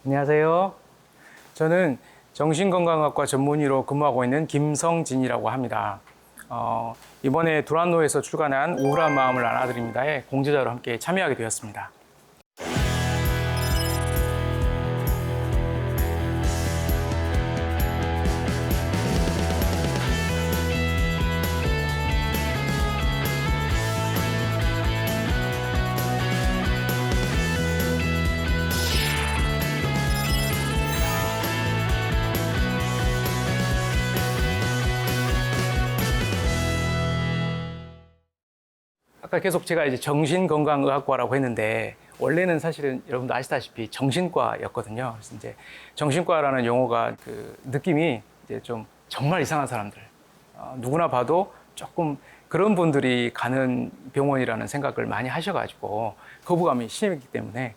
안녕하세요. 저는 정신건강학과 전문의로 근무하고 있는 김성진이라고 합니다. 이번에 두란노에서 출간한 우울한 마음을 안아드립니다에 공저자로 함께 참여하게 되었습니다. 아까 계속 제가 이제 정신건강의학과라고 했는데 원래는 사실은 여러분도 아시다시피 정신과였거든요. 그래서 이제 정신과라는 용어가 그 느낌이 이제 좀 정말 이상한 사람들, 누구나 봐도 조금 그런 분들이 가는 병원이라는 생각을 많이 하셔가지고 거부감이 심했기 때문에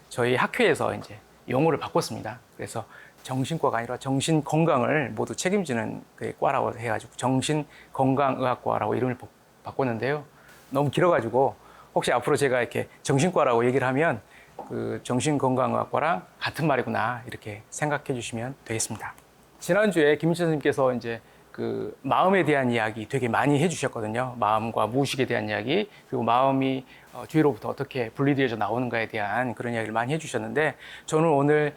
저희 학회에서 이제 용어를 바꿨습니다. 그래서 정신과가 아니라 정신건강을 모두 책임지는 그 과라고 해가지고 정신건강의학과라고 이름을 바꿨는데요. 너무 길어가지고 혹시 앞으로 제가 이렇게 정신과라고 얘기를 하면 그 정신건강의학과랑 같은 말이구나 이렇게 생각해 주시면 되겠습니다. 지난주에 김 선생님께서 이제 그 마음에 대한 이야기 되게 많이 해주셨거든요. 마음과 무의식에 대한 이야기, 그리고 마음이 주위로부터 어떻게 분리되어져 나오는가에 대한 그런 이야기를 많이 해주셨는데 저는 오늘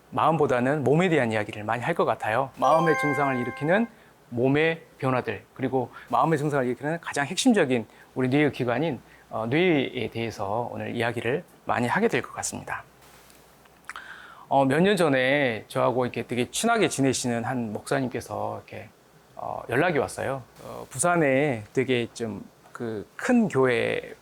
마음보다는 몸에 대한 이야기를 많이 할 것 같아요. 마음의 증상을 일으키는 몸의 변화들, 그리고 마음의 증상을 일으키는 가장 핵심적인 우리 뇌의 기관인 뇌에 대해서 오늘 이야기를 많이 하게 될 것 같습니다. 몇 년 전에 저하고 이렇게 되게 친하게 지내시는 한 목사님께서 이렇게 연락이 왔어요. 부산에 되게 좀 그 큰 교회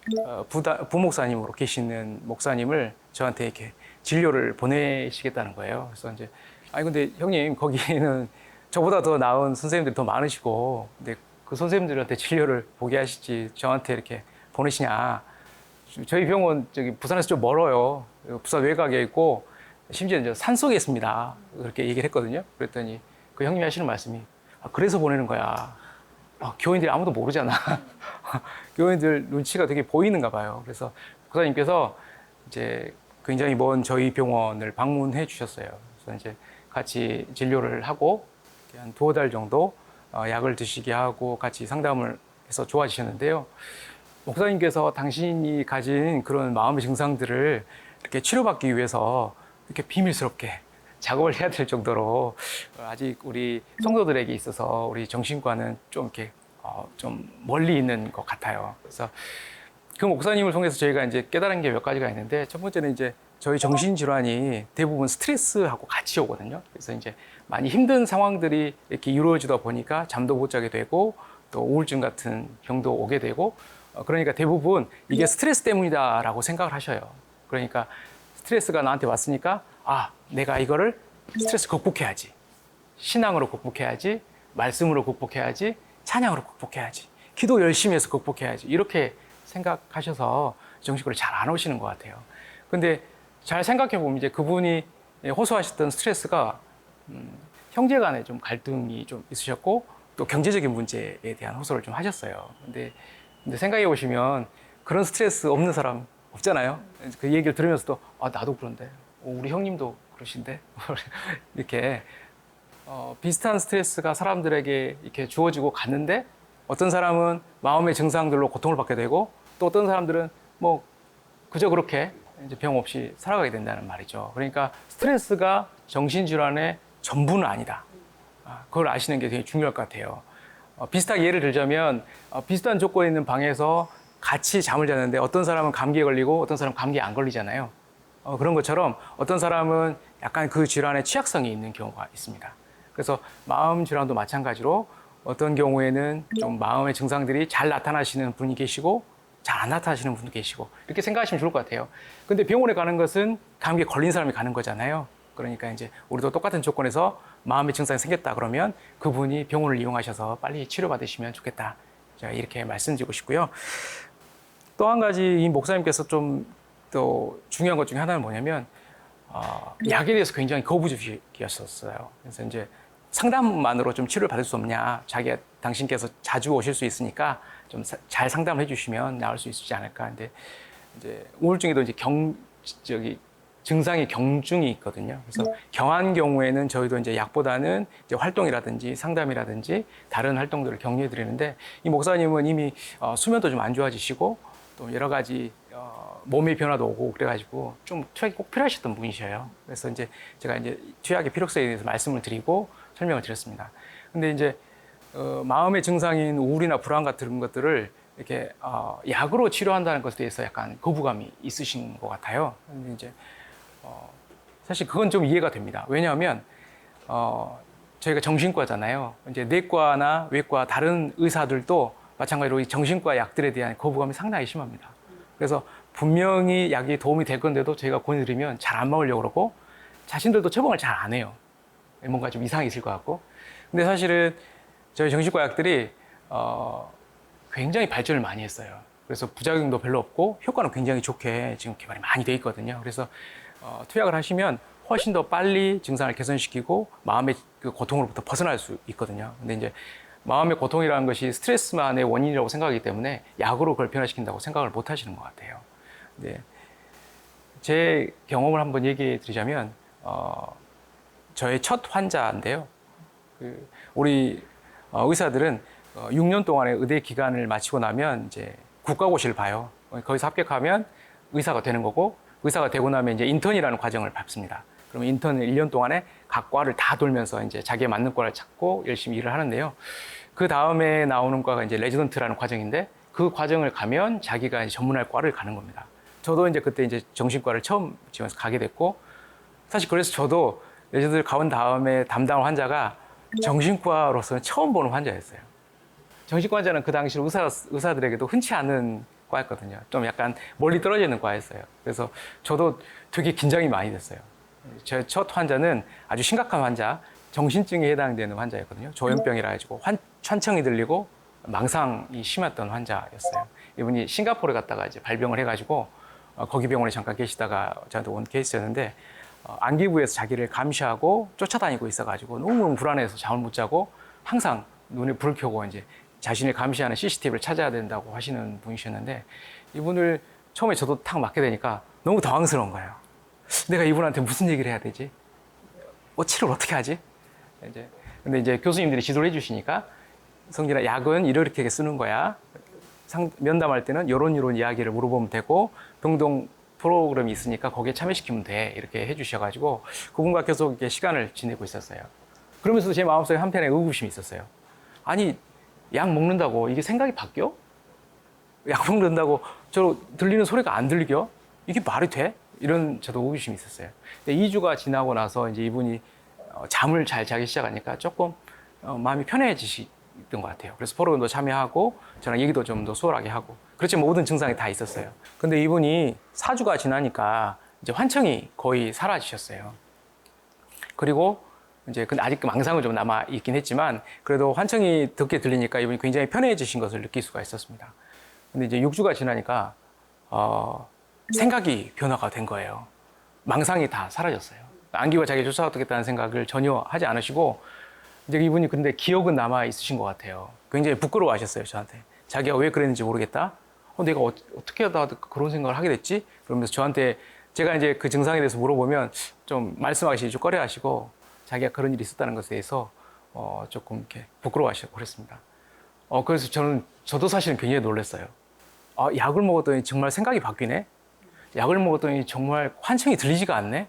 부목사님으로 계시는 목사님을 저한테 이렇게 진료를 보내시겠다는 거예요. 그래서 이제 아니 근데 형님 거기는 저보다 더 나은 선생님들이 더 많으시고, 근데 그 선생님들한테 진료를 보게 하시지 저한테 이렇게 보내시냐. 저희 병원 저기 부산에서 좀 멀어요. 부산 외곽에 있고, 심지어 이제 산속에 있습니다. 그렇게 얘기를 했거든요. 그랬더니 그 형님이 하시는 말씀이, 그래서 보내는 거야. 교인들이 아무도 모르잖아. 교인들 눈치가 되게 보이는가 봐요. 그래서 목사님께서 이제 굉장히 먼 저희 병원을 방문해 주셨어요. 그래서 이제 같이 진료를 하고, 한 2-5달 정도 약을 드시게 하고 같이 상담을 해서 좋아지셨는데요. 목사님께서 당신이 가진 그런 마음의 증상들을 이렇게 치료받기 위해서 이렇게 비밀스럽게 작업을 해야 될 정도로 아직 우리 성도들에게 있어서 우리 정신과는 좀 이렇게 좀 멀리 있는 것 같아요. 그래서 그 목사님을 통해서 저희가 이제 깨달은 게 몇 가지가 있는데, 첫 번째는 이제 저희 정신질환이 대부분 스트레스하고 같이 오거든요. 그래서 이제 많이 힘든 상황들이 이렇게 이루어지다 보니까 잠도 못 자게 되고 또 우울증 같은 병도 오게 되고, 그러니까 대부분 이게 스트레스 때문이다라고 생각을 하셔요. 그러니까 스트레스가 나한테 왔으니까 내가 이거를 스트레스 극복해야지. 신앙으로 극복해야지. 말씀으로 극복해야지. 찬양으로 극복해야지. 기도 열심히 해서 극복해야지. 이렇게 생각하셔서 정신과를 잘 안 오시는 것 같아요. 근데 잘 생각해 보면 이제 그분이 호소하셨던 스트레스가 형제 간에 좀 갈등이 좀 있으셨고, 또 경제적인 문제에 대한 호소를 좀 하셨어요. 근데 생각해 보시면 그런 스트레스 없는 사람 없잖아요. 그 얘기를 들으면서도 나도 그런데 우리 형님도 그러신데 이렇게 비슷한 스트레스가 사람들에게 이렇게 주어지고 갔는데, 어떤 사람은 마음의 증상들로 고통을 받게 되고, 또 어떤 사람들은 뭐 그저 그렇게 이제 병 없이 살아가게 된다는 말이죠. 그러니까 스트레스가 정신질환의 전부는 아니다. 그걸 아시는 게 되게 중요할 것 같아요. 비슷하게 예를 들자면 비슷한 조건에 있는 방에서 같이 잠을 자는데 어떤 사람은 감기에 걸리고 어떤 사람은 감기에 안 걸리잖아요. 그런 것처럼 어떤 사람은 약간 그 질환에 취약성이 있는 경우가 있습니다. 그래서 마음 질환도 마찬가지로 어떤 경우에는 좀 마음의 증상들이 잘 나타나시는 분이 계시고 잘 안 나타나시는 분도 계시고, 이렇게 생각하시면 좋을 것 같아요. 근데 병원에 가는 것은 감기에 걸린 사람이 가는 거잖아요. 그러니까 이제 우리도 똑같은 조건에서 마음의 증상이 생겼다 그러면 그분이 병원을 이용하셔서 빨리 치료받으시면 좋겠다. 제가 이렇게 말씀드리고 싶고요. 또 한 가지 이 목사님께서 좀 또 중요한 것 중에 하나는 뭐냐면 약에 대해서 굉장히 거부주의였었어요. 그래서 이제 상담만으로 좀 치료를 받을 수 없냐, 당신께서 자주 오실 수 있으니까 좀 잘 상담을 해주시면 나을 수 있지 않을까. 근데 이제 우울증에도 이제 증상이 경중이 있거든요. 그래서 경한 경우에는 저희도 이제 약보다는 이제 활동이라든지 상담이라든지 다른 활동들을 격려해 드리는데, 이 목사님은 이미 수면도 좀 안 좋아지시고 또 여러 가지 몸의 변화도 오고 그래가지고 좀 투약이 꼭 필요하셨던 분이셔요. 그래서 이제 제가 이제 투약의 필요성에 대해서 말씀을 드리고 설명을 드렸습니다. 근데 이제 마음의 증상인 우울이나 불안 같은 것들을 이렇게 약으로 치료한다는 것에 대해서 약간 거부감이 있으신 것 같아요. 근데 이제 사실 그건 좀 이해가 됩니다. 왜냐하면 저희가 정신과잖아요. 이제 내과나 외과 다른 의사들도 마찬가지로 이 정신과 약들에 대한 거부감이 상당히 심합니다. 그래서 분명히 약이 도움이 될 건데도 저희가 권해드리면 잘 안 먹으려고 그러고 자신들도 처방을 잘 안 해요. 뭔가 좀 이상이 있을 것 같고. 근데 사실은 저희 정신과 약들이 굉장히 발전을 많이 했어요. 그래서 부작용도 별로 없고 효과는 굉장히 좋게 지금 개발이 많이 돼 있거든요. 그래서 투약을 하시면 훨씬 더 빨리 증상을 개선시키고 마음의 그 고통으로부터 벗어날 수 있거든요. 근데 이제 마음의 고통이라는 것이 스트레스만의 원인이라고 생각하기 때문에 약으로 그걸 변화시킨다고 생각을 못 하시는 것 같아요. 네. 제 경험을 한번 얘기해 드리자면 저의 첫 환자인데요. 우리 의사들은 6년 동안의 의대 기간을 마치고 나면 이제 국가고시를 봐요. 거기서 합격하면 의사가 되는 거고, 의사가 되고 나면 이제 인턴이라는 과정을 밟습니다. 그러면 인턴을 1년 동안에 각 과를 다 돌면서 이제 자기에 맞는 과를 찾고 열심히 일을 하는데요. 그 다음에 나오는 과가 이제 레지던트라는 과정인데, 그 과정을 가면 자기가 이제 전문할 과를 가는 겁니다. 저도 이제 그때 이제 정신과를 처음 지원해서 가게 됐고, 사실 그래서 저도 레지던트를 가온 다음에 담당 환자가 정신과로서는 처음 보는 환자였어요. 정신과 환자는 그 당시 의사들에게도 흔치 않은 과였거든요. 좀 약간 멀리 떨어져 있는 과였어요. 그래서 저도 되게 긴장이 많이 됐어요. 제 첫 환자는 아주 심각한 환자, 정신증에 해당되는 환자였거든요. 조현병이라 가지고 환청이 들리고 망상이 심했던 환자였어요. 이분이 싱가포르에 갔다가 이제 발병을 해가지고 거기 병원에 잠깐 계시다가 저한테 온 케이스였는데, 안기부에서 자기를 감시하고 쫓아다니고 있어가지고 너무 불안해서 잠을 못 자고 항상 눈에 불을 켜고 이제 자신을 감시하는 CCTV를 찾아야 된다고 하시는 분이셨는데, 이분을 처음에 저도 탁 맡게 되니까 너무 당황스러운 거예요. 내가 이분한테 무슨 얘기를 해야 되지? 치료를 어떻게 하지? 근데 이제 교수님들이 지도를 해주시니까, 성진아, 약은 이렇게 쓰는 거야. 면담할 때는 이런 이야기를 물어보면 되고, 병동 프로그램이 있으니까 거기에 참여시키면 돼. 이렇게 해주셔가지고 그분과 계속 이렇게 시간을 지내고 있었어요. 그러면서 제 마음속에 한편에 의구심이 있었어요. 아니, 약 먹는다고 이게 생각이 바뀌어? 약 먹는다고 저 들리는 소리가 안 들리겨? 이게 말이 돼? 이런 저도 의구심이 있었어요. 근데 2주가 지나고 나서 이제 이분이 잠을 잘 자기 시작하니까 조금 마음이 편해지시던 것 같아요. 그래서 프로그램도 참여하고 저랑 얘기도 좀 더 수월하게 하고, 그렇지만 모든 증상이 다 있었어요. 근데 이분이 4주가 지나니까 이제 환청이 거의 사라지셨어요. 그리고 이제 근데 아직 망상은 좀 남아 있긴 했지만 그래도 환청이 듣게 들리니까 이분이 굉장히 편해지신 것을 느낄 수가 있었습니다. 근데 이제 6주가 지나니까 생각이 변화가 된 거예요. 망상이 다 사라졌어요. 안기가 자기 쫓아가겠다는 생각을 전혀 하지 않으시고, 이제 이분이 근데 기억은 남아 있으신 것 같아요. 굉장히 부끄러워하셨어요, 저한테. 자기가 왜 그랬는지 모르겠다. 내가 어떻게 하다 그런 생각을 하게 됐지? 그러면서 저한테, 제가 이제 그 증상에 대해서 물어보면 좀 말씀하시기 좀 꺼려하시고, 자기가 그런 일이 있었다는 것에 대해서 조금 이렇게 부끄러워하시고 그랬습니다. 그래서 저도 사실은 굉장히 놀랐어요. 약을 먹었더니 정말 생각이 바뀌네? 약을 먹었더니 정말 환청이 들리지가 않네?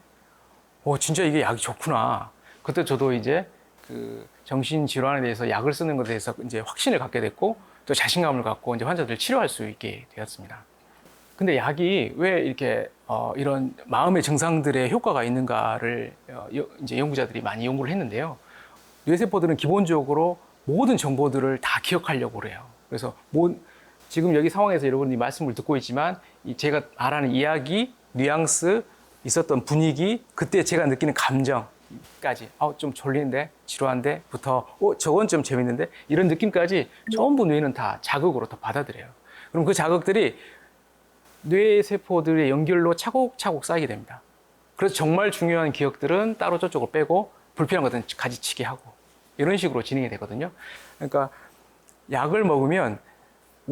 진짜 이게 약이 좋구나. 그때 저도 이제 그 정신질환에 대해서 약을 쓰는 것에 대해서 이제 확신을 갖게 됐고, 또 자신감을 갖고 이제 환자들을 치료할 수 있게 되었습니다. 근데 약이 왜 이렇게 이런 마음의 증상들의 효과가 있는가를 이제 연구자들이 많이 연구를 했는데요. 뇌세포들은 기본적으로 모든 정보들을 다 기억하려고 그래요. 그래서 지금 여기 상황에서 여러분이 말씀을 듣고 있지만 제가 말하는 이야기, 뉘앙스, 있었던 분위기, 그때 제가 느끼는 감정까지, 좀 졸린데, 지루한데, 부터, 저건 좀 재밌는데, 이런 느낌까지 전부 뇌는 다 자극으로 다 받아들여요. 그럼 그 자극들이 뇌세포들의 연결로 차곡차곡 쌓이게 됩니다. 그래서 정말 중요한 기억들은 따로 저쪽으로 빼고, 불필요한 것들은 가지치기 하고, 이런 식으로 진행이 되거든요. 그러니까 약을 먹으면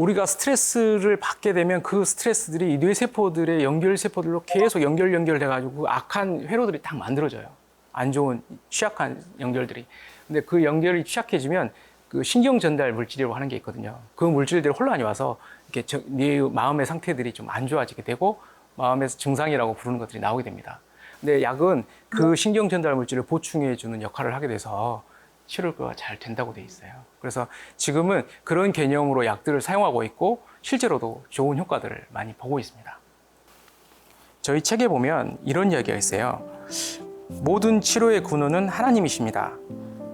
우리가 스트레스를 받게 되면 그 스트레스들이 뇌세포들의 연결세포들로 계속 연결돼가지고 악한 회로들이 딱 만들어져요. 안 좋은 취약한 연결들이. 근데 그 연결이 취약해지면 그 신경 전달 물질이라고 하는 게 있거든요. 그 물질들이 혼란이 와서 이렇게 네 마음의 상태들이 좀 안 좋아지게 되고 마음에서 증상이라고 부르는 것들이 나오게 됩니다. 근데 약은 그 신경 전달 물질을 보충해 주는 역할을 하게 돼서 치료가 잘 된다고 돼 있어요. 그래서 지금은 그런 개념으로 약들을 사용하고 있고 실제로도 좋은 효과들을 많이 보고 있습니다. 저희 책에 보면 이런 이야기가 있어요. 모든 치료의 근원은 하나님이십니다.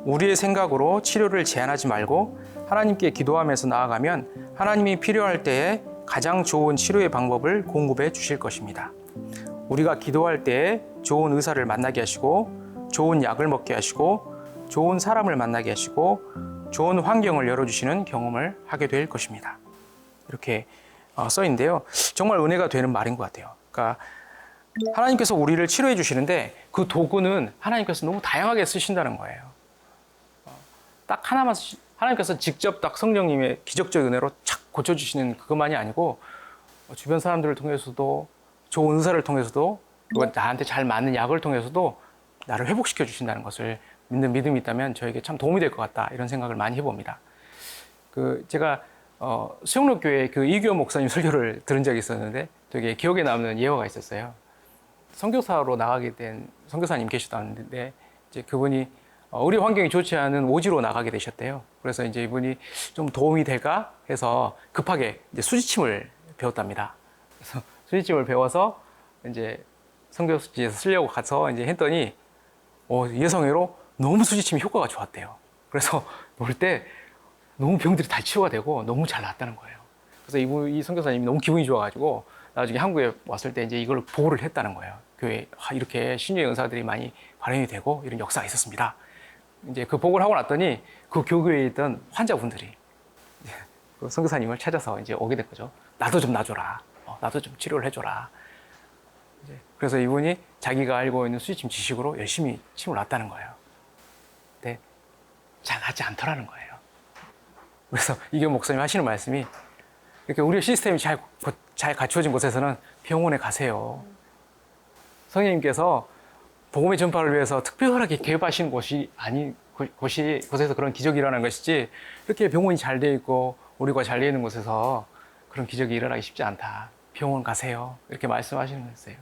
우리의 생각으로 치료를 제한하지 말고 하나님께 기도하면서 나아가면 하나님이 필요할 때에 가장 좋은 치료의 방법을 공급해 주실 것입니다. 우리가 기도할 때에 좋은 의사를 만나게 하시고 좋은 약을 먹게 하시고 좋은 사람을 만나게 하시고 좋은 환경을 열어주시는 경험을 하게 될 것입니다. 이렇게 써 있는데요. 정말 은혜가 되는 말인 것 같아요. 그러니까 하나님께서 우리를 치료해 주시는데 그 도구는 하나님께서 너무 다양하게 쓰신다는 거예요. 딱 하나만 하나님께서 직접 딱 성령님의 기적적 은혜로 착 고쳐주시는 그것만이 아니고 주변 사람들을 통해서도 좋은 의사를 통해서도 그리고 나한테 잘 맞는 약을 통해서도 나를 회복시켜 주신다는 것을 믿는 믿음이 있다면 저에게 참 도움이 될 것 같다 이런 생각을 많이 해봅니다. 제가 수영록교회 그 이규호 목사님 설교를 들은 적이 있었는데 되게 기억에 남는 예화가 있었어요. 선교사로 나가게 된 선교사님 계시다는데 이제 그분이 우리 환경이 좋지 않은 오지로 나가게 되셨대요. 그래서 이제 이분이 좀 도움이 될까 해서 급하게 이제 수지침을 배웠답니다. 그래서 수지침을 배워서 이제 선교지에서 쓰려고 가서 이제 했더니 예성외로 너무 수지침이 효과가 좋았대요. 그래서 놀 때 너무 병들이 다 치유가 되고 너무 잘 나았다는 거예요. 그래서 이 선교사님이 너무 기분이 좋아가지고 나중에 한국에 왔을 때 이제 이걸 보고를 했다는 거예요. 교회에 이렇게 신유의 은사들이 많이 발현이 되고 이런 역사가 있었습니다. 이제 그 보고를 하고 났더니 그 교회에 있던 환자분들이 그 선교사님을 찾아서 이제 오게 된 거죠. 나도 좀 놔줘라. 나도 좀 치료를 해줘라. 그래서 이분이 자기가 알고 있는 수지침 지식으로 열심히 침을 놨다는 거예요. 근데 잘 낫지 않더라는 거예요. 그래서 이규호 목사님 하시는 말씀이 이렇게 우리의 시스템이 잘 갖추어진 곳에서는 병원에 가세요. 성령님께서 복음의 전파를 위해서 특별하게 개업하시는 곳에서 그런 기적이 일어나는 것이지 이렇게 병원이 잘 돼 있고 우리가 잘 돼 있는 곳에서 그런 기적이 일어나기 쉽지 않다. 병원 가세요. 이렇게 말씀하시는 거였어요.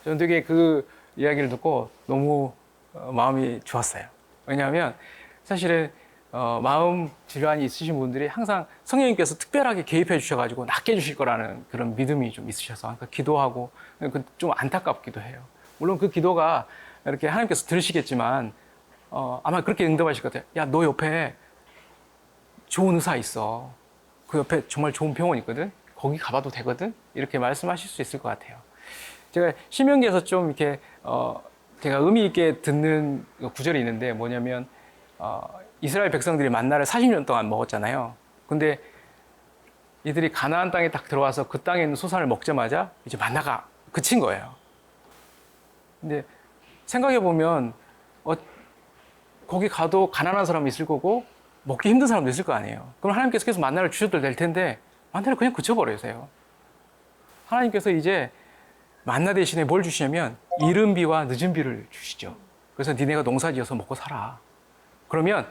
저는 되게 그 이야기를 듣고 너무 마음이 좋았어요. 왜냐하면 사실은 마음 질환이 있으신 분들이 항상 성령님께서 특별하게 개입해 주셔가지고 낫게 해주실 거라는 그런 믿음이 좀 있으셔서 그러니까 기도하고 좀 안타깝기도 해요. 물론 그 기도가 이렇게 하나님께서 들으시겠지만 아마 그렇게 응답하실 것 같아요. 야, 너 옆에 좋은 의사 있어. 그 옆에 정말 좋은 병원 있거든. 거기 가봐도 되거든. 이렇게 말씀하실 수 있을 것 같아요. 제가 신명기에서 좀 이렇게 제가 의미 있게 듣는 구절이 있는데 뭐냐면 이스라엘 백성들이 만나를 40년 동안 먹었잖아요. 근데 이들이 가나안 땅에 딱 들어와서 그 땅에 있는 소산을 먹자마자 이제 만나가 그친 거예요. 근데 생각해 보면 거기 가도 가난한 사람이 있을 거고 먹기 힘든 사람도 있을 거 아니에요. 그럼 하나님께서 계속 만나를 주셔도 될 텐데 만나를 그냥 그쳐버리세요. 하나님께서 이제 만나 대신에 뭘 주시냐면 이른 비와 늦은 비를 주시죠. 그래서 니네가 농사지어서 먹고 살아. 그러면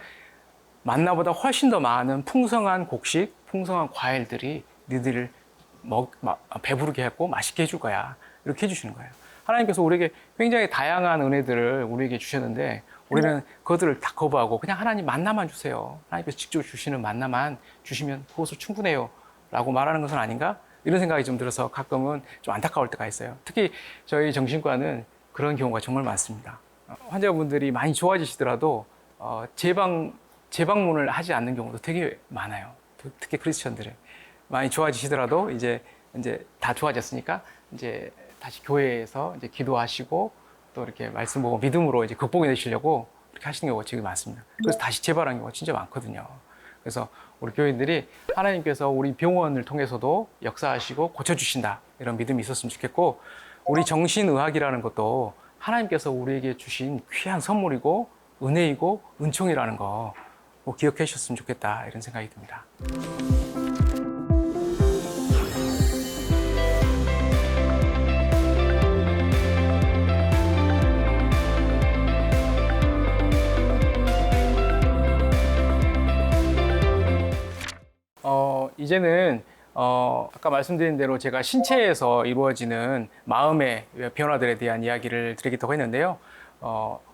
만나보다 훨씬 더 많은 풍성한 곡식, 풍성한 과일들이 니들을 배부르게 하고 맛있게 해줄 거야. 이렇게 해주시는 거예요. 하나님께서 우리에게 굉장히 다양한 은혜들을 우리에게 주셨는데 우리는 그것들을 다 거부하고 그냥 하나님 만나만 주세요. 하나님께서 직접 주시는 만나만 주시면 그것으로 충분해요. 라고 말하는 것은 아닌가? 이런 생각이 좀 들어서 가끔은 좀 안타까울 때가 있어요. 특히 저희 정신과는 그런 경우가 정말 많습니다. 환자분들이 많이 좋아지시더라도 재방문을 하지 않는 경우도 되게 많아요. 특히 크리스천들은 많이 좋아지시더라도 이제 다 좋아졌으니까 이제 다시 교회에서 이제 기도하시고 또 이렇게 말씀 보고 믿음으로 이제 극복해 내시려고 그렇게 하시는 경우가 되게 많습니다. 그래서 다시 재발하는 경우가 진짜 많거든요. 그래서 우리 교인들이 하나님께서 우리 병원을 통해서도 역사하시고 고쳐주신다 이런 믿음이 있었으면 좋겠고 우리 정신의학이라는 것도 하나님께서 우리에게 주신 귀한 선물이고 은혜이고 은총이라는 거 꼭 기억해 주셨으면 좋겠다 이런 생각이 듭니다. 이제는 아까 말씀드린 대로 제가 신체에서 이루어지는 마음의 변화들에 대한 이야기를 드리겠다고 했는데요.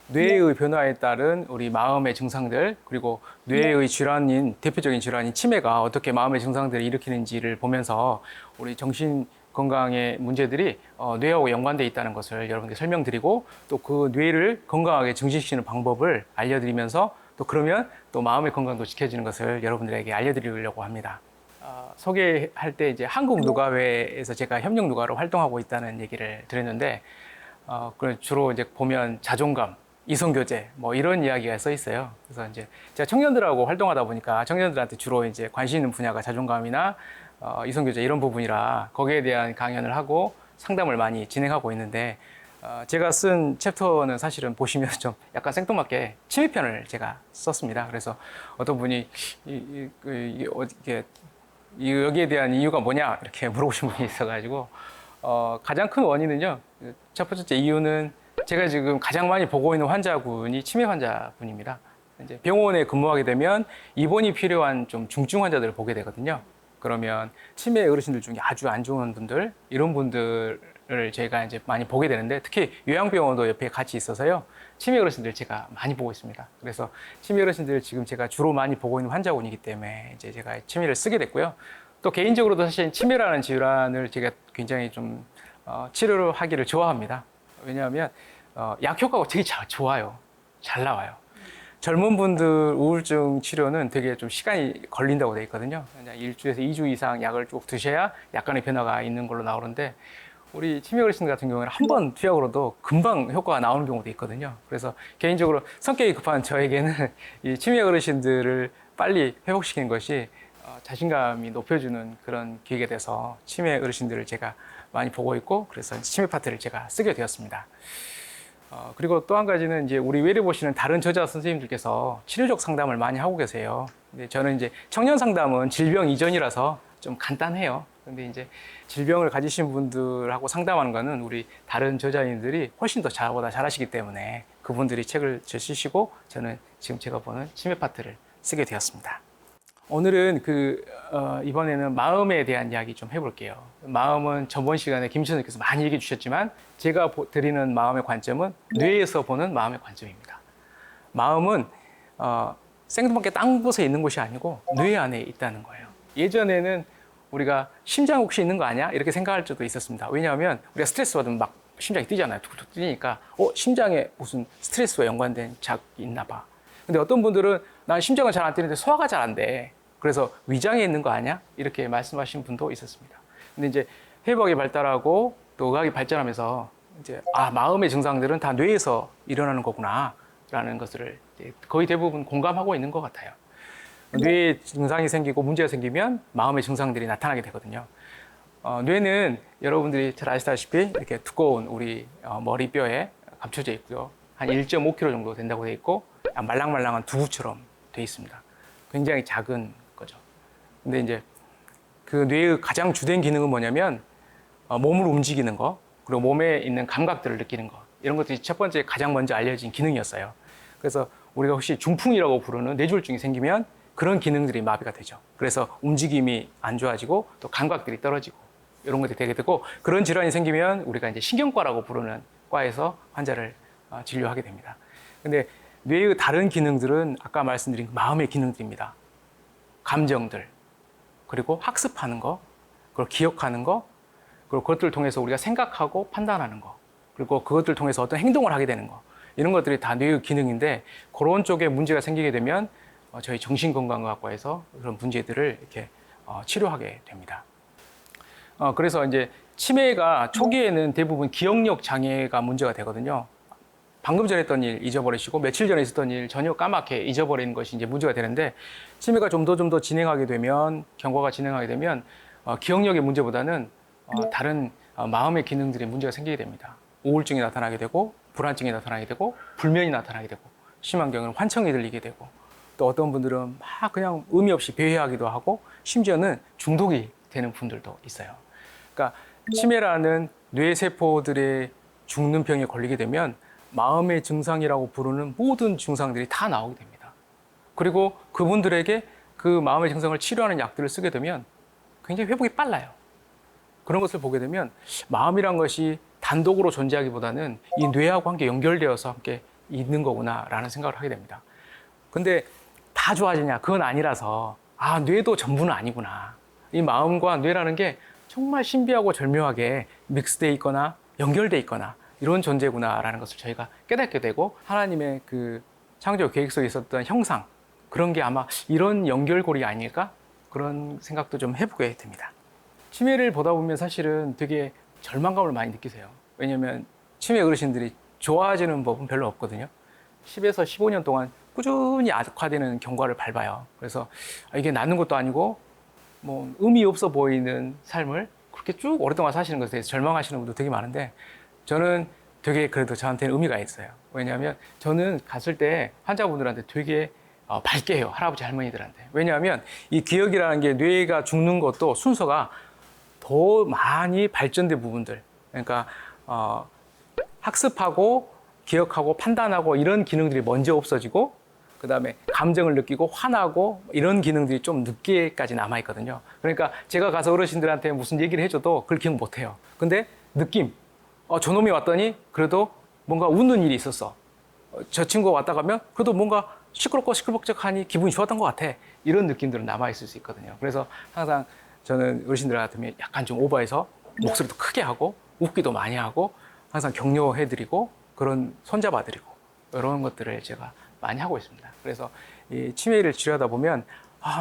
뇌의 변화에 따른 우리 마음의 증상들, 그리고 뇌의 질환인, 대표적인 질환인 치매가 어떻게 마음의 증상들을 일으키는지를 보면서 우리 정신 건강의 문제들이 뇌하고 연관되어 있다는 것을 여러분께 설명드리고, 또 그 뇌를 건강하게 증진시키는 방법을 알려드리면서, 또 그러면 또 마음의 건강도 지켜지는 것을 여러분들에게 알려드리려고 합니다. 소개할 때 이제 한국 누가회에서 제가 협력 누가로 활동하고 있다는 얘기를 드렸는데, 주로 이제 보면 자존감, 이성교제, 뭐 이런 이야기가 써 있어요. 그래서 이제 제가 청년들하고 활동하다 보니까 청년들한테 주로 이제 관심 있는 분야가 자존감이나 이성교제 이런 부분이라 거기에 대한 강연을 하고 상담을 많이 진행하고 있는데, 제가 쓴 챕터는 사실은 보시면 좀 약간 생뚱맞게 치매편을 제가 썼습니다. 그래서 어떤 분이 여기에 대한 이유가 뭐냐 이렇게 물어보신 분이 있어가지고, 가장 큰 원인은요, 첫 번째 이유는 제가 지금 가장 많이 보고 있는 환자군이 치매 환자분입니다. 이제 병원에 근무하게 되면 입원이 필요한 좀 중증 환자들을 보게 되거든요. 그러면 치매 어르신들 중에 아주 안 좋은 분들, 이런 분들을 제가 이제 많이 보게 되는데, 특히 요양병원도 옆에 같이 있어서요, 치매 어르신들 제가 많이 보고 있습니다. 그래서 치매 어르신들 지금 제가 주로 많이 보고 있는 환자군이기 때문에 이제 제가 치매를 쓰게 됐고요. 또 개인적으로도 사실 치매라는 질환을 제가 굉장히 좀 치료를 하기를 좋아합니다. 왜냐하면 약 효과가 되게 좋아요. 잘 나와요. 젊은 분들 우울증 치료는 되게 좀 시간이 걸린다고 되어 있거든요. 그냥 1주에서 2주 이상 약을 쭉 드셔야 약간의 변화가 있는 걸로 나오는데, 우리 치매 어르신 같은 경우에는 한 번 투약으로도 금방 효과가 나오는 경우도 있거든요. 그래서 개인적으로 성격이 급한 저에게는 이 치매 어르신들을 빨리 회복시키는 것이 자신감이 높여주는 그런 기회가 돼서 치매 어르신들을 제가 많이 보고 있고, 그래서 치매 파트를 제가 쓰게 되었습니다. 그리고 또 한 가지는 이제 우리 외래 보시는 다른 저자 선생님들께서 치료적 상담을 많이 하고 계세요. 근데 저는 이제 청년 상담은 질병 이전이라서 좀 간단해요. 근데 이제 질병을 가지신 분들하고 상담하는 거는 우리 다른 저자님들이 훨씬 더 저보다 잘하시기 때문에 그분들이 책을 쓰시고, 저는 지금 제가 보는 치매 파트를 쓰게 되었습니다. 오늘은 이번에는 마음에 대한 이야기 좀 해볼게요. 마음은 저번 시간에 김선생님께서 많이 얘기해 주셨지만, 제가 드리는 마음의 관점은 뇌에서 보는 마음의 관점입니다. 마음은 생뚱맞게 땅 곳에 있는 곳이 아니고 뇌 안에 있다는 거예요. 예전에는 우리가 심장 혹시 있는 거 아니야? 이렇게 생각할 수도 있었습니다. 왜냐하면 우리가 스트레스 받으면 막 심장이 뛰잖아요. 툭툭 뛰니까 심장에 무슨 스트레스와 연관된 자극이 있나 봐. 근데 어떤 분들은 난 심장은 잘 안 뛰는데 소화가 잘 안 돼. 그래서 위장에 있는 거 아니야? 이렇게 말씀하신 분도 있었습니다. 근데 이제 해부학이 발달하고 또 의학이 발전하면서 이제 마음의 증상들은 다 뇌에서 일어나는 거구나라는 것을 거의 대부분 공감하고 있는 것 같아요. 뇌에 증상이 생기고 문제가 생기면 마음의 증상들이 나타나게 되거든요. 뇌는 여러분들이 잘 아시다시피 이렇게 두꺼운 우리 머리뼈에 감춰져 있고요. 한 1.5kg 정도 된다고 되어 있고, 말랑말랑한 두부처럼 되어 있습니다. 굉장히 작은 거죠. 근데 이제 그 뇌의 가장 주된 기능은 뭐냐면 몸을 움직이는 거, 그리고 몸에 있는 감각들을 느끼는 거, 이런 것들이 첫 번째 가장 먼저 알려진 기능이었어요. 그래서 우리가 혹시 중풍이라고 부르는 뇌졸중이 생기면 그런 기능들이 마비가 되죠. 그래서 움직임이 안 좋아지고 또 감각들이 떨어지고 이런 것들이 되게 되고, 그런 질환이 생기면 우리가 이제 신경과라고 부르는 과에서 환자를 진료하게 됩니다. 근데 뇌의 다른 기능들은 아까 말씀드린 마음의 기능들입니다. 감정들, 그리고 학습하는 거, 그리고 기억하는 거, 그리고 그것들을 통해서 우리가 생각하고 판단하는 거, 그리고 그것들을 통해서 어떤 행동을 하게 되는 거, 이런 것들이 다 뇌의 기능인데, 그런 쪽에 문제가 생기게 되면 저희 정신건강의학과에서 그런 문제들을 이렇게 치료하게 됩니다. 그래서 이제 치매가 초기에는 대부분 기억력 장애가 문제가 되거든요. 방금 전에 했던 일 잊어버리시고 며칠 전에 있었던 일 전혀 까맣게 잊어버리는 것이 이제 문제가 되는데, 치매가 좀 더 진행하게 되면, 경과가 진행하게 되면 기억력의 문제보다는 다른 마음의 기능들의 문제가 생기게 됩니다. 우울증이 나타나게 되고, 불안증이 나타나게 되고, 불면이 나타나게 되고, 심한 경우는 환청이 들리게 되고, 또 어떤 분들은 막 그냥 의미 없이 배회하기도 하고, 심지어는 중독이 되는 분들도 있어요. 그러니까 치매라는 뇌세포들의 죽는 병에 걸리게 되면 마음의 증상이라고 부르는 모든 증상들이 다 나오게 됩니다. 그리고 그분들에게 그 마음의 증상을 치료하는 약들을 쓰게 되면 굉장히 회복이 빨라요. 그런 것을 보게 되면 마음이란 것이 단독으로 존재하기보다는 이 뇌하고 함께 연결되어서 함께 있는 거구나라는 생각을 하게 됩니다. 근데 다 좋아지냐? 그건 아니라서 뇌도 전부는 아니구나. 이 마음과 뇌라는 게 정말 신비하고 절묘하게 믹스되어 있거나 연결되어 있거나 이런 존재구나라는 것을 저희가 깨닫게 되고 하나님의 그 창조 계획 속에 있었던 형상 그런 게 아마 이런 연결고리 아닐까? 그런 생각도 좀 해보게 됩니다. 치매를 보다 보면 사실은 되게 절망감을 많이 느끼세요. 왜냐하면 치매 어르신들이 좋아지는 법은 별로 없거든요. 10에서 15년 동안 꾸준히 악화되는 경과를 밟아요. 그래서 이게 낫는 것도 아니고 뭐 의미 없어 보이는 삶을 그렇게 쭉 오랫동안 사시는 것에 대해서 절망하시는 분도 되게 많은데 저는 되게 그래도 저한테는 의미가 있어요. 왜냐하면 저는 갔을 때 환자분들한테 되게 밝게 해요. 할아버지 할머니들한테. 왜냐하면 이 기억이라는 게 뇌가 죽는 것도 순서가 더 많이 발전된 부분들. 그러니까 학습하고 기억하고 판단하고 이런 기능들이 먼저 없어지고 그다음에 감정을 느끼고 화나고 이런 기능들이 좀 늦게까지 남아있거든요. 그러니까 제가 가서 어르신들한테 무슨 얘기를 해줘도 그걸 기억 못해요. 근데 느낌, 저놈이 왔더니 그래도 뭔가 웃는 일이 있었어. 저 친구가 왔다 가면 그래도 뭔가 시끄럽고 시끌벅적하니 기분이 좋았던 것 같아. 이런 느낌들은 남아있을 수 있거든요. 그래서 항상 저는 어르신들 같으면 약간 좀 오버해서 목소리도 크게 하고 웃기도 많이 하고 항상 격려해드리고 그런 손잡아드리고 이런 것들을 제가 많이 하고 있습니다. 그래서 이 치매를 치료하다 보면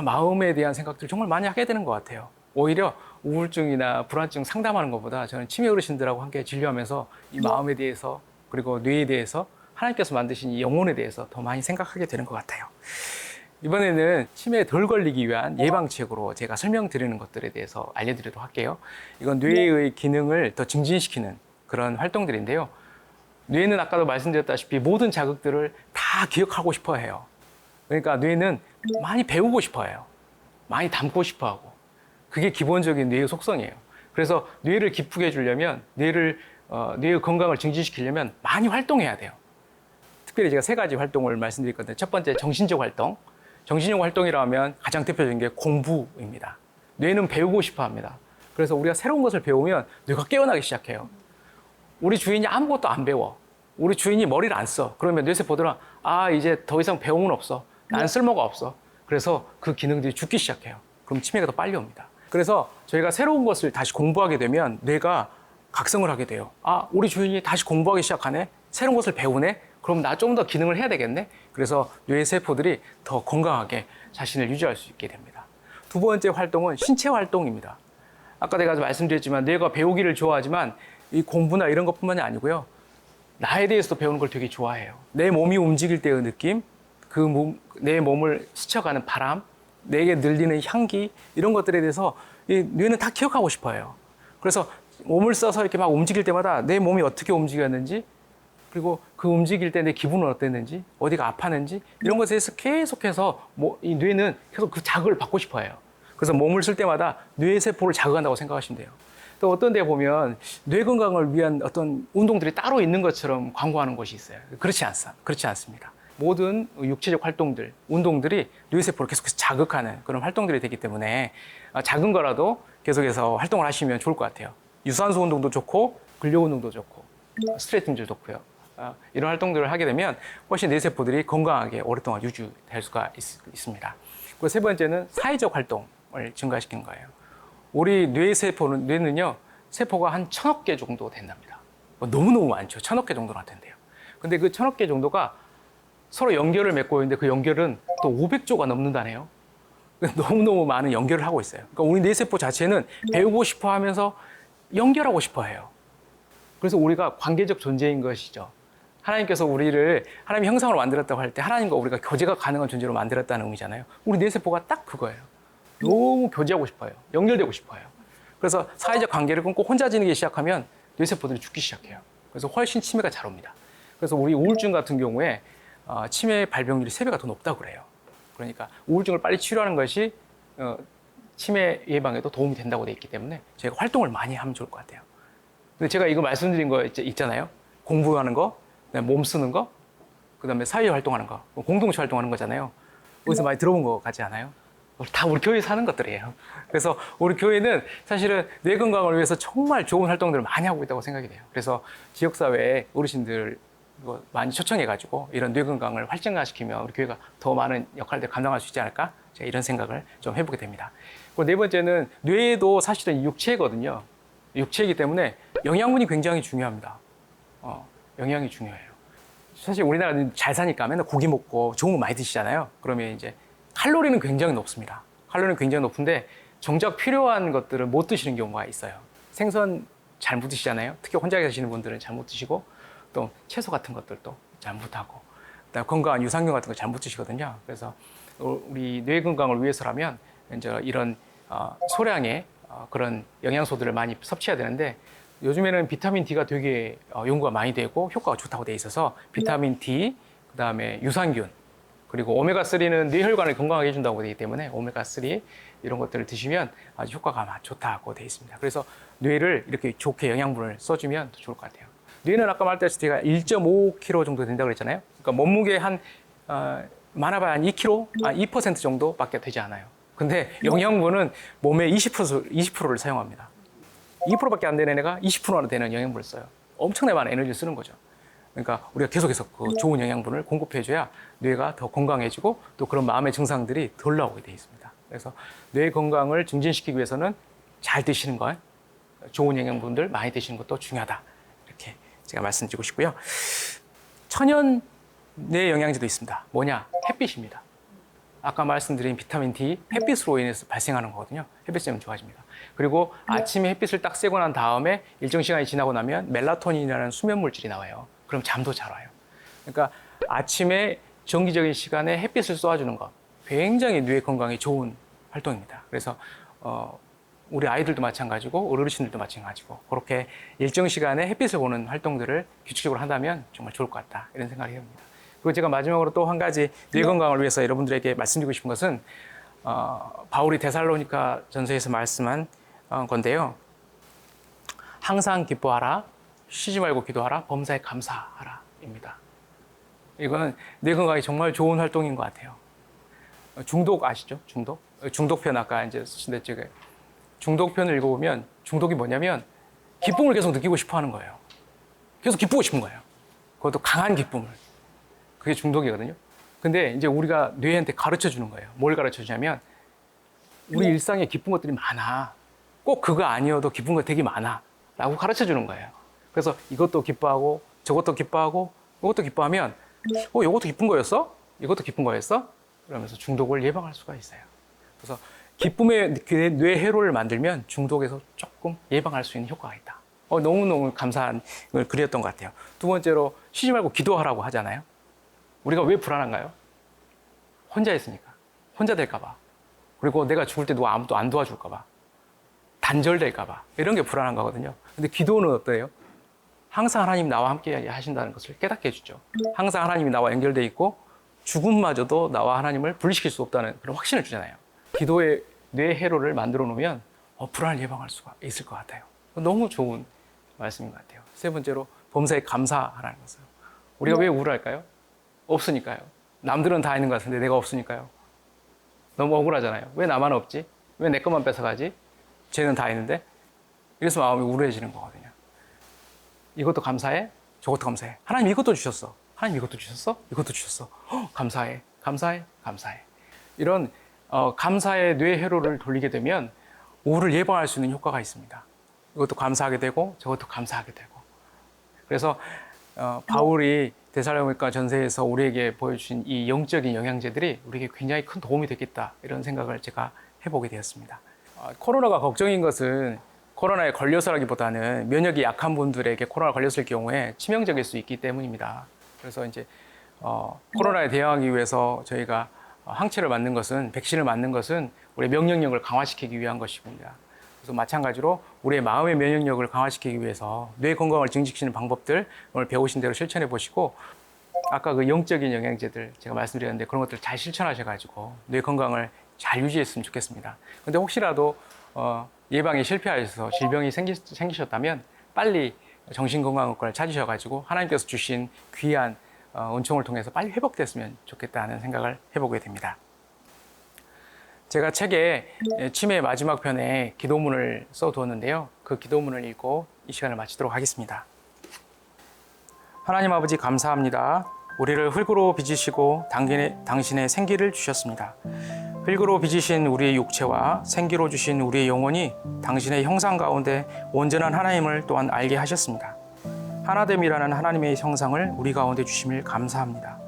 마음에 대한 생각들을 정말 많이 하게 되는 것 같아요. 오히려 우울증이나 불안증 상담하는 것보다 저는 치매 어르신들하고 함께 진료하면서 이 마음에 대해서 그리고 뇌에 대해서 하나님께서 만드신 이 영혼에 대해서 더 많이 생각하게 되는 것 같아요. 이번에는 치매에 덜 걸리기 위한 예방책으로 제가 설명드리는 것들에 대해서 알려드리도록 할게요. 이건 뇌의 기능을 더 증진시키는 그런 활동들인데요. 뇌는 아까도 말씀드렸다시피 모든 자극들을 다 기억하고 싶어 해요. 그러니까 뇌는 많이 배우고 싶어 해요. 많이 담고 싶어 하고. 그게 기본적인 뇌의 속성이에요. 그래서 뇌를 기쁘게 해주려면 뇌의 건강을 증진시키려면 많이 활동해야 돼요. 특별히 제가 3가지 활동을 말씀드렸거든요. 첫 번째 정신적 활동. 정신적 활동이라 하면 가장 대표적인 게 공부입니다. 뇌는 배우고 싶어 합니다. 그래서 우리가 새로운 것을 배우면 뇌가 깨어나기 시작해요. 우리 주인이 아무것도 안 배워. 우리 주인이 머리를 안 써. 그러면 뇌세포들은 이제 더 이상 배움은 없어. 난 쓸모가 없어. 그래서 그 기능들이 죽기 시작해요. 그럼 치매가 더 빨리 옵니다. 그래서 저희가 새로운 것을 다시 공부하게 되면 뇌가 각성을 하게 돼요. 우리 주인이 다시 공부하기 시작하네. 새로운 것을 배우네. 그럼 나 좀 더 기능을 해야 되겠네. 그래서 뇌세포들이 더 건강하게 자신을 유지할 수 있게 됩니다. 두 번째 활동은 신체 활동입니다. 아까 내가 말씀드렸지만 뇌가 배우기를 좋아하지만 이 공부나 이런 것뿐만이 아니고요. 나에 대해서도 배우는 걸 되게 좋아해요. 내 몸이 움직일 때의 느낌, 내 몸을 스쳐가는 바람, 내게 늘리는 향기 이런 것들에 대해서 이 뇌는 다 기억하고 싶어요. 그래서 몸을 써서 이렇게 막 움직일 때마다 내 몸이 어떻게 움직였는지 그리고 그 움직일 때 내 기분은 어땠는지 어디가 아팠는지 이런 것에 대해서 계속해서 이 뇌는 계속 그 자극을 받고 싶어해요. 그래서 몸을 쓸 때마다 뇌세포를 자극한다고 생각하시면 돼요. 또 어떤 데 보면 뇌 건강을 위한 어떤 운동들이 따로 있는 것처럼 광고하는 곳이 있어요. 그렇지 않습니다. 모든 육체적 활동들, 운동들이 뇌세포를 계속해서 자극하는 그런 활동들이 되기 때문에 작은 거라도 계속해서 활동을 하시면 좋을 것 같아요. 유산소 운동도 좋고 근력 운동도 좋고 스트레칭도 좋고요. 이런 활동들을 하게 되면 훨씬 뇌세포들이 건강하게 오랫동안 유지될 수가 있습니다. 그리고 세 번째는 사회적 활동을 증가시키는 거예요. 우리 뇌는요, 세포가 한 1000억 개 정도 된답니다. 너무너무 많죠. 1000억 개 정도나 된대요. 근데 그 1000억 개 정도가 서로 연결을 맺고 있는데 그 연결은 또 500조가 넘는다네요. 너무너무 많은 연결을 하고 있어요. 그러니까 우리 뇌세포 자체는 배우고 싶어 하면서 연결하고 싶어 해요. 그래서 우리가 관계적 존재인 것이죠. 하나님께서 우리를 하나님의 형상으로 만들었다고 할 때 하나님과 우리가 교제가 가능한 존재로 만들었다는 의미잖아요. 우리 뇌세포가 딱 그거예요. 너무 교제하고 싶어요. 연결되고 싶어요. 그래서 사회적 관계를 끊고 혼자 지내기 시작하면 뇌세포들이 죽기 시작해요. 그래서 훨씬 치매가 잘 옵니다. 그래서 우리 우울증 같은 경우에 치매 발병률이 3배가 더 높다고 그래요. 그러니까 우울증을 빨리 치료하는 것이 치매 예방에도 도움이 된다고 돼 있기 때문에 저희가 활동을 많이 하면 좋을 것 같아요. 근데 제가 이거 말씀드린 거 있잖아요. 공부하는 거, 그다음에 몸 쓰는 거, 그다음에 사회 활동하는 거, 공동체 활동하는 거잖아요. 어디서 많이 들어본 거 같지 않아요? 다 우리 교회에서 하는 것들이에요. 그래서 우리 교회는 사실은 뇌 건강을 위해서 정말 좋은 활동들을 많이 하고 있다고 생각이 돼요. 그래서 지역사회에 어르신들 많이 초청해가지고 이런 뇌 건강을 활성화시키면 우리 교회가 더 많은 역할들을 감당할 수 있지 않을까? 제가 이런 생각을 좀 해보게 됩니다. 그리고 네 번째는 뇌도 사실은 육체거든요. 육체이기 때문에 영양분이 굉장히 중요합니다. 영양이 중요해요. 사실 우리나라는 잘 사니까 맨날 고기 먹고 좋은 거 많이 드시잖아요. 그러면 이제 칼로리는 굉장히 높습니다. 칼로리는 굉장히 높은데 정작 필요한 것들을 못 드시는 경우가 있어요. 생선 잘 못 드시잖아요. 특히 혼자 계시는 분들은 잘 못 드시고 또 채소 같은 것들도 잘 못 하고 그다음에 건강한 유산균 같은 거 잘 못 드시거든요. 그래서 우리 뇌 건강을 위해서라면 이제 이런 소량의 그런 영양소들을 많이 섭취해야 되는데 요즘에는 비타민 D가 되게 연구가 많이 되고 효과가 좋다고 돼 있어서 비타민 D, 그다음에 유산균, 그리고 오메가3는 뇌혈관을 건강하게 해준다고 되기 때문에 오메가3 이런 것들을 드시면 아주 효과가 좋다고 돼 있습니다. 그래서 뇌를 이렇게 좋게 영양분을 써주면 더 좋을 것 같아요. 뇌는 아까 말했다시피 제가 1.5kg 정도 된다고 그랬잖아요. 그러니까 몸무게 한 많아봐야 한 2kg, 2% 정도밖에 되지 않아요. 근데 영양분은 몸의 20%를 사용합니다. 2%밖에 안 되는 애가 20%나 되는 영양분을 써요. 엄청나게 많은 에너지를 쓰는 거죠. 그러니까 우리가 계속해서 그 좋은 영양분을 공급해줘야 뇌가 더 건강해지고 또 그런 마음의 증상들이 덜 나오게 되어 있습니다. 그래서 뇌 건강을 증진시키기 위해서는 잘 드시는 것, 좋은 영양분들 많이 드시는 것도 중요하다. 이렇게 제가 말씀드리고 싶고요. 천연 뇌 영양제도 있습니다. 뭐냐? 햇빛입니다. 아까 말씀드린 비타민 D, 햇빛으로 인해서 발생하는 거거든요. 햇빛 쐬면 좋아집니다. 그리고 아침에 햇빛을 딱 쐬고 난 다음에 일정 시간이 지나고 나면 멜라토닌이라는 수면 물질이 나와요. 그럼 잠도 잘 와요. 그러니까 아침에 정기적인 시간에 햇빛을 쏘아주는 것, 굉장히 뇌 건강에 좋은 활동입니다. 그래서 우리 아이들도 마찬가지고 어르신들도 마찬가지고 그렇게 일정 시간에 햇빛을 보는 활동들을 규칙적으로 한다면 정말 좋을 것 같다 이런 생각이 듭니다. 그리고 제가 마지막으로 또 한 가지 뇌 건강을 위해서 여러분들에게 말씀드리고 싶은 것은 바울이 데살로니가 전서에서 말씀한 건데요. 항상 기뻐하라, 쉬지 말고 기도하라, 범사에 감사하라 입니다. 이거는 뇌 건강에 정말 좋은 활동인 것 같아요. 중독 아시죠? 중독? 중독편 아까 이제 쓰신데 제가 중독편을 읽어보면 중독이 뭐냐면 기쁨을 계속 느끼고 싶어 하는 거예요. 계속 기쁘고 싶은 거예요. 그것도 강한 기쁨을. 그게 중독이거든요. 근데 이제 우리가 뇌한테 가르쳐 주는 거예요. 뭘 가르쳐 주냐면 우리 일상에 기쁜 것들이 많아. 꼭 그거 아니어도 기쁜 거 되게 많아. 라고 가르쳐 주는 거예요. 그래서 이것도 기뻐하고 저것도 기뻐하고 이것도 기뻐하면 이것도 기쁜 거였어? 이것도 기쁜 거였어? 그러면서 중독을 예방할 수가 있어요. 그래서 기쁨의 뇌 회로를 만들면 중독에서 조금 예방할 수 있는 효과가 있다. 너무너무 감사한 걸 그렸던 것 같아요. 두 번째로 쉬지 말고 기도하라고 하잖아요. 우리가 왜 불안한가요? 혼자 있으니까. 혼자 될까봐. 그리고 내가 죽을 때 누가 아무도 안 도와줄까봐. 단절될까봐. 이런 게 불안한 거거든요. 근데 기도는 어때요? 항상 하나님 나와 함께 하신다는 것을 깨닫게 해주죠. 항상 하나님이 나와 연결되어 있고 죽음마저도 나와 하나님을 분리시킬 수 없다는 그런 확신을 주잖아요. 기도의 뇌 회로를 만들어 놓으면 불안을 예방할 수가 있을 것 같아요. 너무 좋은 말씀인 것 같아요. 세 번째로 범사에 감사하라는 것은 우리가 왜 우울할까요? 없으니까요. 남들은 다 있는 것 같은데 내가 없으니까요. 너무 억울하잖아요. 왜 나만 없지? 왜 내 것만 뺏어가지? 쟤는 다 있는데? 이래서 마음이 우울해지는 거거든요. 이것도 감사해? 저것도 감사해. 하나님 이것도 주셨어. 하나님 이것도 주셨어? 이것도 주셨어. 감사해. 감사해. 감사해. 이런 감사의 뇌 회로를 돌리게 되면 우울을 예방할 수 있는 효과가 있습니다. 이것도 감사하게 되고 저것도 감사하게 되고. 그래서 바울이 데살로니가 전서에서 우리에게 보여주신 이 영적인 영양제들이 우리에게 굉장히 큰 도움이 되겠다 이런 생각을 제가 해보게 되었습니다. 코로나가 걱정인 것은 코로나에 걸려서라기보다는 면역이 약한 분들에게 코로나 걸렸을 경우에 치명적일 수 있기 때문입니다. 그래서 이제 코로나에 대응하기 위해서 저희가 항체를 맞는 것은, 백신을 맞는 것은 우리의 면역력을 강화시키기 위한 것입니다. 그래서 마찬가지로 우리의 마음의 면역력을 강화시키기 위해서 뇌 건강을 증진시키는 방법들 오늘 배우신 대로 실천해 보시고 아까 그 영적인 영양제들 제가 말씀드렸는데 그런 것들 잘 실천하셔가지고 뇌 건강을 잘 유지했으면 좋겠습니다. 근데 혹시라도 예방에 실패하셔서 질병이 생기셨다면 빨리 정신건강의과를 찾으셔가지고 하나님께서 주신 귀한 은총을 통해서 빨리 회복됐으면 좋겠다는 생각을 해보게 됩니다. 제가 책에 치매의 마지막 편에 기도문을 써두었는데요. 그 기도문을 읽고 이 시간을 마치도록 하겠습니다. 하나님 아버지 감사합니다. 우리를 흙으로 빚으시고 당신의 생기를 주셨습니다. 흙으로 빚으신 우리의 육체와 생기로 주신 우리의 영혼이 당신의 형상 가운데 온전한 하나님을 또한 알게 하셨습니다. 하나됨이라는 하나님의 형상을 우리 가운데 주심을 감사합니다.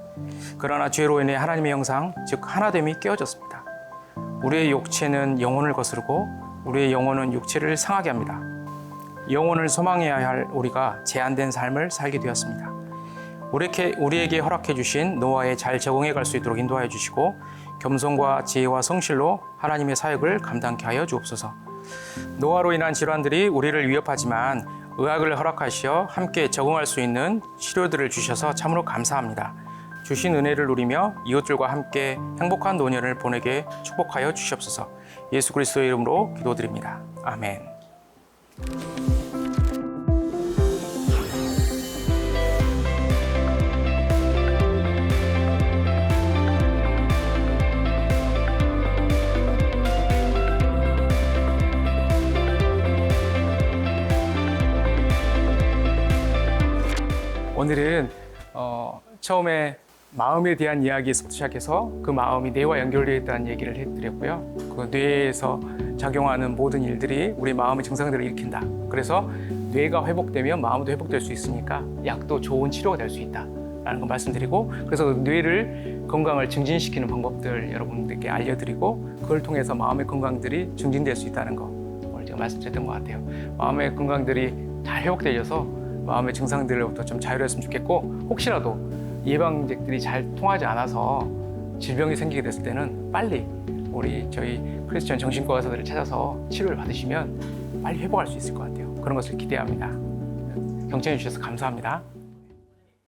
그러나 죄로 인해 하나님의 형상, 즉 하나됨이 깨어졌습니다. 우리의 육체는 영혼을 거스르고 우리의 영혼은 육체를 상하게 합니다. 영혼을 소망해야 할 우리가 제한된 삶을 살게 되었습니다. 우리에게 허락해 주신 노아에 잘 적응해 갈 수 있도록 인도하여 주시고 겸손과 지혜와 성실로 하나님의 사역을 감당케 하여 주옵소서. 노아로 인한 질환들이 우리를 위협하지만 의학을 허락하시어 함께 적응할 수 있는 치료들을 주셔서 참으로 감사합니다. 주신 은혜를 누리며 이웃들과 함께 행복한 노년을 보내게 축복하여 주시옵소서. 예수 그리스도의 이름으로 기도드립니다. 아멘. 오늘은 처음에 마음에 대한 이야기에서부터 시작해서 그 마음이 뇌와 연결되어 있다는 얘기를 해드렸고요. 그 뇌에서 작용하는 모든 일들이 우리 마음의 증상들을 일으킨다. 그래서 뇌가 회복되면 마음도 회복될 수 있으니까 약도 좋은 치료가 될 수 있다라는 거 말씀드리고, 그래서 뇌를 건강을 증진시키는 방법들 여러분들께 알려드리고, 그걸 통해서 마음의 건강들이 증진될 수 있다는 거 오늘 제가 말씀드렸던 것 같아요. 마음의 건강들이 잘 회복되어서 마음의 증상들로부터 좀 자유로웠으면 좋겠고, 혹시라도 예방책들이 잘 통하지 않아서 질병이 생기게 됐을 때는 빨리 저희 크리스천 정신과 의사들을 찾아서 치료를 받으시면 빨리 회복할 수 있을 것 같아요. 그런 것을 기대합니다. 경청해 주셔서 감사합니다.